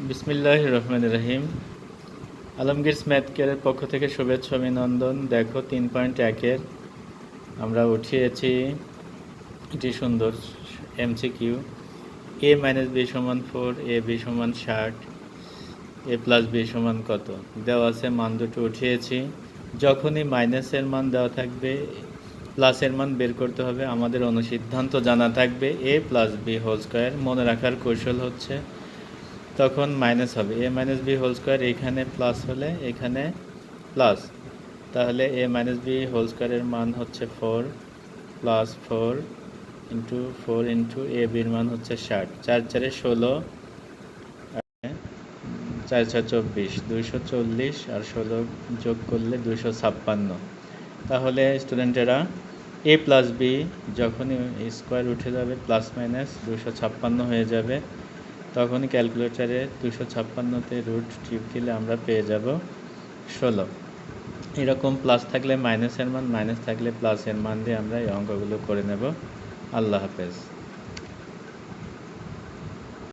বিসমিল্লাহির রহমানির রহিম। আলমগীরস ম্যাথ কেয়ারের পক্ষ থেকে শুভেচ্ছা অভিনন্দন। দেখো 3.1-এর আমরা উঠিয়েছি এটি সুন্দর এমসিকিউ। a মাইনাস বি সমান 4, এ বি সমান 60, এ প্লাস বি সমান কত দেওয়া আছে। মান দুটো উঠিয়েছি। যখনই মাইনাসের মান দেওয়া থাকবে প্লাসের মান বের করতে হবে। আমাদের অনুসিদ্ধান্ত জানা থাকবে এ প্লাস বি হোল স্কোয়ার। মনে রাখার কৌশল হচ্ছে তখন মাইনাস হবে এ মাইনাস বি হোল স্কোয়ার, এখানে প্লাস হলে এখানে প্লাস, তাহলে এ মাইনাস বি হোল স্কোয়ারের মান হচ্ছে 4 প্লাস 4 ইন্টু 4 ইন্টু এ বির মান হচ্ছে 60। 4 4 16, 4 6 24, 240 আর 16 যোগ করলে 256। তাহলে স্টুডেন্টেরা এ প্লাস বি যখনই স্কোয়ার উঠে যাবে প্লাস মাইনাস 256 হয়ে যাবে, তখনই ক্যালকুলেটারে 256-তে রুট টিপ দিলে আমরা পেয়ে যাব 16। এরকম প্লাস থাকলে মাইনাসের মান, মাইনাস থাকলে প্লাসের মান দিয়ে আমরা এই অঙ্কগুলো করে নেব। আল্লাহ হাফেজ।